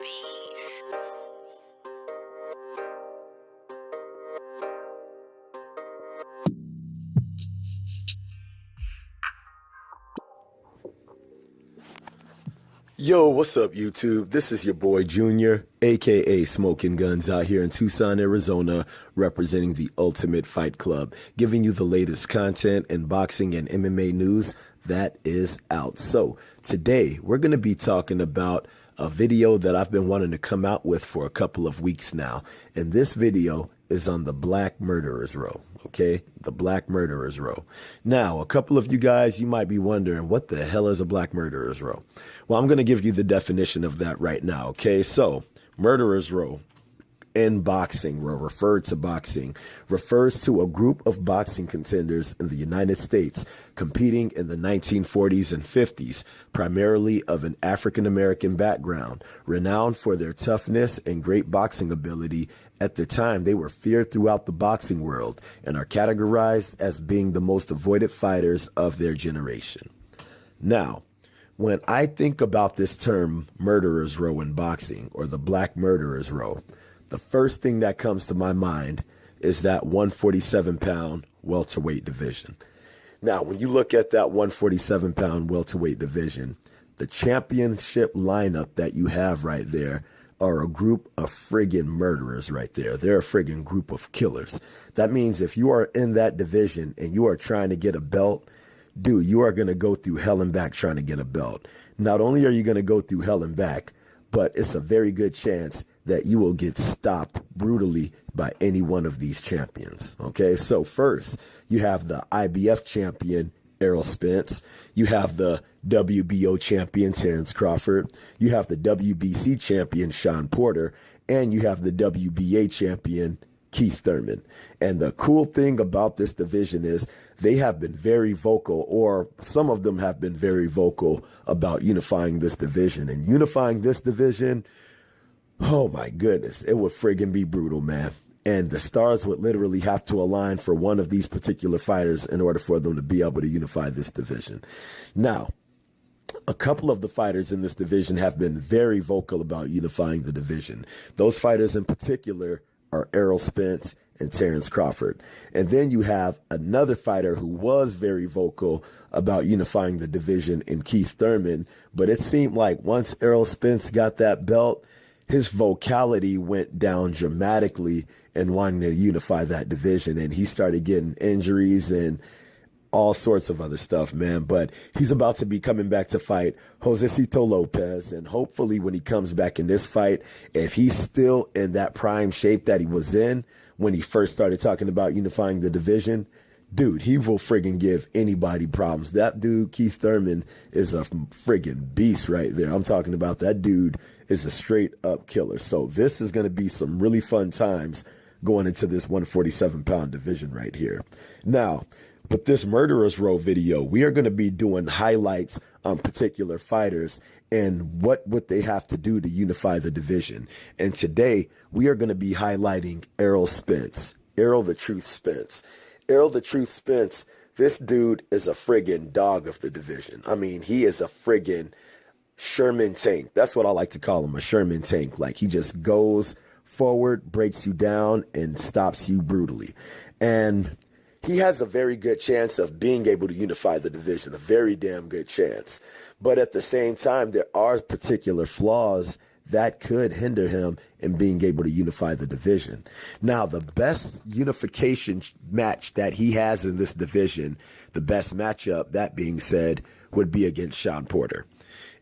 beats. Yo, what's up, YouTube? This is your boy Junior, aka Smoking Guns, out here in Tucson, Arizona, representing the Ultimate Fight Club, giving you the latest content in boxing and MMA news that is out. So today we're going to be talking about a video that I've been wanting to come out with for a couple of weeks now. And this video is on the Black Murderers Row, okay? The Black Murderers Row. Now, a couple of you guys, you might be wondering, what the hell is a Black Murderers Row? Well, I'm going to give you the definition of that right now, okay? So, Murderers Row in boxing, or referred to boxing, refers to a group of boxing contenders in the United States competing in the 1940s and 50s, primarily of an African-American background, renowned for their toughness and great boxing ability. At the time, they were feared throughout the boxing world and are categorized as being the most avoided fighters of their generation. Now, when I think about this term, Murderers Row in boxing, or the Black Murderers Row, the first thing that comes to my mind is that 147-pound welterweight division. Now, when you look at that 147-pound welterweight division, the championship lineup that you have right there are a group of friggin' murderers right there. They're a friggin' group of killers. That means if you are in that division and you are trying to get a belt, dude, you are going to go through hell and back trying to get a belt. Not only are you going to go through hell and back, but it's a very good chance that you will get stopped brutally by any one of these champions. Okay, so first, you have the IBF champion, Errol Spence. You have the WBO champion, Terrence Crawford. You have the WBC champion, Shawn Porter. And you have the WBA champion, Keith Thurman. And the cool thing about this division is they have been very vocal, or some of them have been very vocal about unifying this division. And unifying this division, oh my goodness, it would friggin' be brutal, man. And the stars would literally have to align for one of these particular fighters in order for them to be able to unify this division. Now, a couple of the fighters in this division have been very vocal about unifying the division. Those fighters in particular are Errol Spence and Terrence Crawford. And then you have another fighter who was very vocal about unifying the division in Keith Thurman. But it seemed like once Errol Spence got that belt, his vocality went down dramatically in wanting to unify that division. And he started getting injuries and all sorts of other stuff, man. But he's about to be coming back to fight Josecito Lopez. And hopefully when he comes back in this fight, if he's still in that prime shape that he was in when he first started talking about unifying the division, dude, he will friggin' give anybody problems. That dude, Keith Thurman, is a friggin' beast right there. I'm talking about that dude is a straight up killer. So this is going to be some really fun times going into this 147-pound division right here. Now, with this Murderers Row video, we are going to be doing highlights on particular fighters and what would they have to do to unify the division. And today, we are going to be highlighting Errol Spence, Errol the Truth Spence. Errol the Truth Spence, this dude is a friggin' dog of the division. I mean, he is a friggin' Sherman tank. That's what I like to call him, a Sherman tank. Like, he just goes forward, breaks you down, and stops you brutally. And he has a very good chance of being able to unify the division, a very damn good chance. But at the same time, there are particular flaws that could hinder him in being able to unify the division. Now, the best unification match that he has in this division, the best matchup, that being said, would be against Shawn Porter.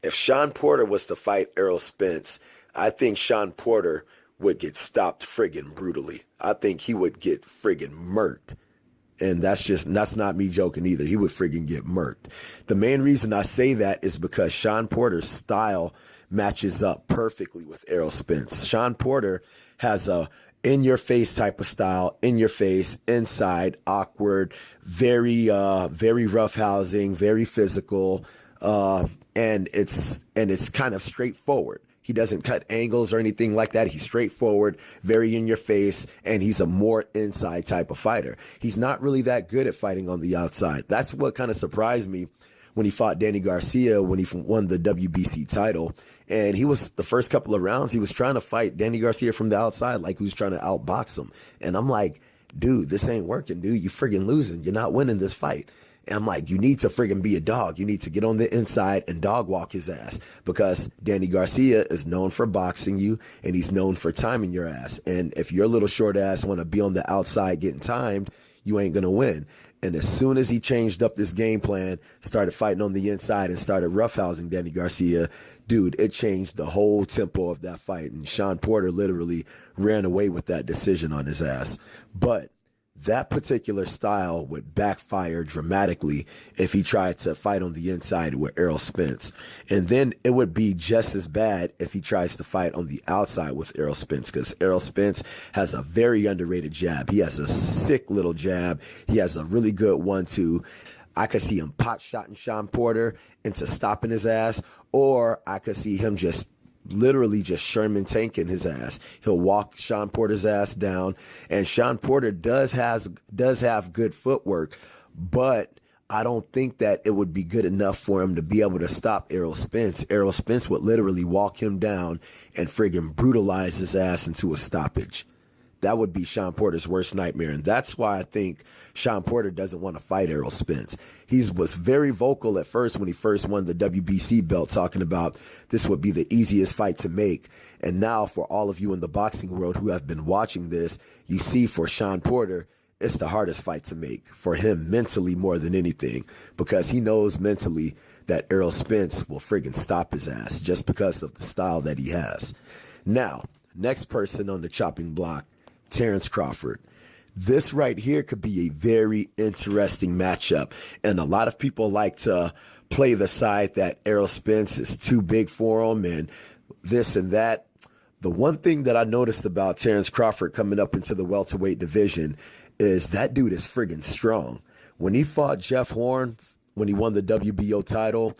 If Shawn Porter was to fight Errol Spence, I think Shawn Porter would get stopped friggin' brutally. I think he would get friggin' murked. And that's not me joking either. He would friggin' get murked. The main reason I say that is because Shawn Porter's style matches up perfectly with Errol Spence. Shawn Porter has a in-your-face type of style, in your face, inside, awkward, very roughhousing, very physical, and it's kind of straightforward. He doesn't cut angles or anything like that. He's straightforward, very in your face, and he's a more inside type of fighter. He's not really that good at fighting on the outside. That's what kind of surprised me when he fought Danny Garcia when he won the WBC title. And he was, the first couple of rounds, he was trying to fight Danny Garcia from the outside like he was trying to outbox him. And I'm like, dude, this ain't working, dude. You friggin' losing. You're not winning this fight. And I'm like, you need to friggin' be a dog. You need to get on the inside and dog walk his ass, because Danny Garcia is known for boxing you, and he's known for timing your ass. And if your little short ass want to be on the outside getting timed, you ain't going to win. And as soon as he changed up this game plan, started fighting on the inside and started roughhousing Danny Garcia, dude, it changed the whole tempo of that fight. And Sean Porter literally ran away with that decision on his ass. But that particular style would backfire dramatically if he tried to fight on the inside with Errol Spence. And then it would be just as bad if he tries to fight on the outside with Errol Spence, because Errol Spence has a very underrated jab. He has a sick little jab. He has a really good 1-2. I could see him pot-shotting Sean Porter into stopping his ass, or I could see him just literally just Sherman tanking his ass. He'll walk Sean Porter's ass down, and Sean Porter does have good footwork, but I don't think that it would be good enough for him to be able to stop Errol Spence. Errol Spence would literally walk him down and friggin' brutalize his ass into a stoppage. That would be Sean Porter's worst nightmare. And that's why I think Sean Porter doesn't want to fight Errol Spence. He was very vocal at first when he first won the WBC belt, talking about this would be the easiest fight to make. And now for all of you in the boxing world who have been watching this, you see for Sean Porter, it's the hardest fight to make for him mentally more than anything, because he knows mentally that Errol Spence will friggin' stop his ass just because of the style that he has. Now, next person on the chopping block, Terrence Crawford. This right here could be a very interesting matchup, and a lot of people like to play the side that Errol Spence is too big for him and this and that. The one thing that I noticed about Terrence Crawford coming up into the welterweight division is that dude is friggin' strong. When he fought Jeff Horn, when he won the WBO title,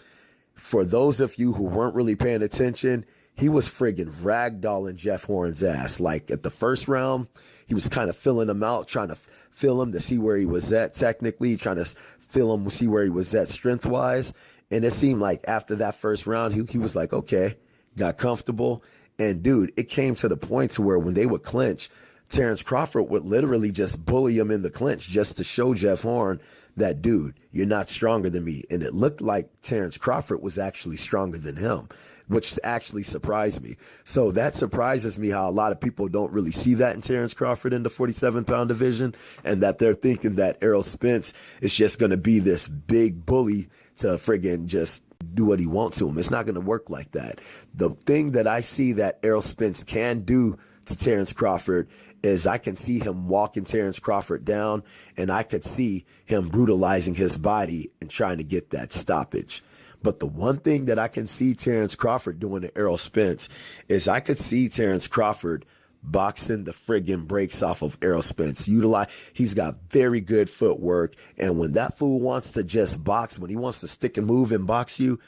for those of you who weren't really paying attention, he was friggin' ragdolling Jeff Horn's ass. Like at the first round, he was kind of filling him out, trying to feel him to see where he was at technically, trying to feel him, see where he was at strength-wise. And it seemed like after that first round, he was like, okay, got comfortable. And dude, it came to the point to where when they would clinch, Terrence Crawford would literally just bully him in the clinch just to show Jeff Horn that, dude, you're not stronger than me. And it looked like Terrence Crawford was actually stronger than him, which actually surprised me. So that surprises me how a lot of people don't really see that in Terrence Crawford in the 47-pound division, and that they're thinking that Errol Spence is just going to be this big bully to friggin' just do what he wants to him. It's not going to work like that. The thing that I see that Errol Spence can do to Terrence Crawford is I can see him walking Terrence Crawford down, and I could see him brutalizing his body and trying to get that stoppage. But the one thing that I can see Terrence Crawford doing to Errol Spence is I could see Terrence Crawford boxing the friggin' brakes off of Errol Spence. He's got very good footwork, and when that fool wants to just box, when he wants to stick and move and box you,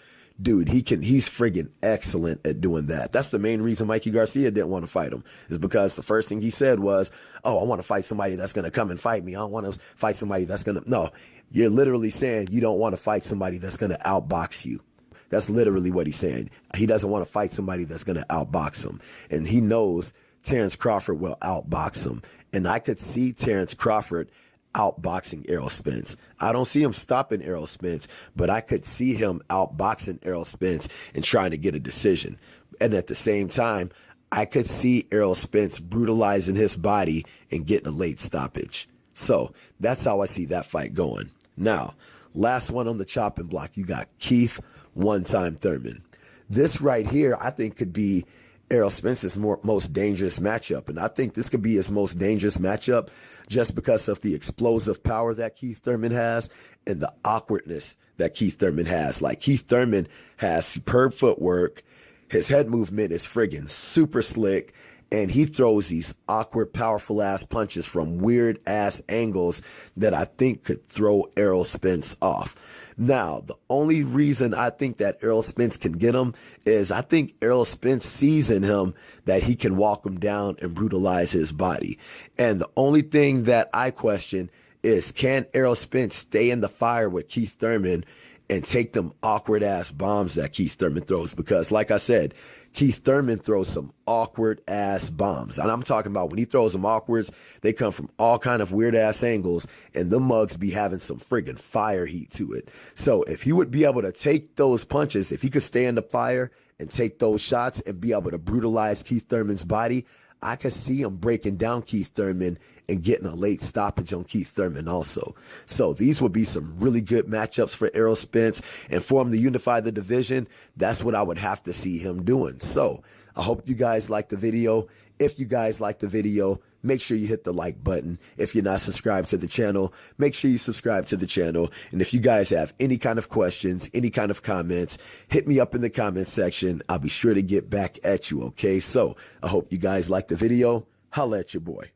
dude, he's friggin' excellent at doing that. That's the main reason Mikey Garcia didn't want to fight him, is because the first thing he said was, oh, I want to fight somebody that's going to come and fight me. I don't want to fight somebody that's going to, no. You're literally saying you don't want to fight somebody that's going to outbox you. That's literally what he's saying. He doesn't want to fight somebody that's going to outbox him. And he knows Terrence Crawford will outbox him. And I could see Terrence Crawford outboxing Errol Spence. I don't see him stopping Errol Spence, but I could see him outboxing Errol Spence and trying to get a decision. And at the same time, I could see Errol Spence brutalizing his body and getting a late stoppage. So that's how I see that fight going. Now, last one on the chopping block, you got Keith One-Time Thurman. This right here, I think, could be Errol Spence's most dangerous matchup. And I think this could be his most dangerous matchup just because of the explosive power that Keith Thurman has and the awkwardness that Keith Thurman has. Like, Keith Thurman has superb footwork. His head movement is friggin' super slick. And he throws these awkward, powerful-ass punches from weird-ass angles that I think could throw Errol Spence off. Now, the only reason I think that Errol Spence can get him is I think Errol Spence sees in him that he can walk him down and brutalize his body. And the only thing that I question is, can Errol Spence stay in the fire with Keith Thurman and take them awkward ass bombs that Keith Thurman throws. Because like I said, Keith Thurman throws some awkward ass bombs. And I'm talking about when he throws them awkwards, they come from all kind of weird ass angles, and the mugs be having some friggin' fire heat to it. So if he would be able to take those punches, if he could stay in the fire and take those shots and be able to brutalize Keith Thurman's body, I could see him breaking down Keith Thurman and getting a late stoppage on Keith Thurman also. So these would be some really good matchups for Errol Spence. And for him to unify the division, that's what I would have to see him doing. So I hope you guys like the video. If you guys like the video, make sure you hit the like button. If you're not subscribed to the channel, make sure you subscribe to the channel. And if you guys have any kind of questions, any kind of comments, hit me up in the comment section. I'll be sure to get back at you, okay? So I hope you guys like the video. Holla at your boy.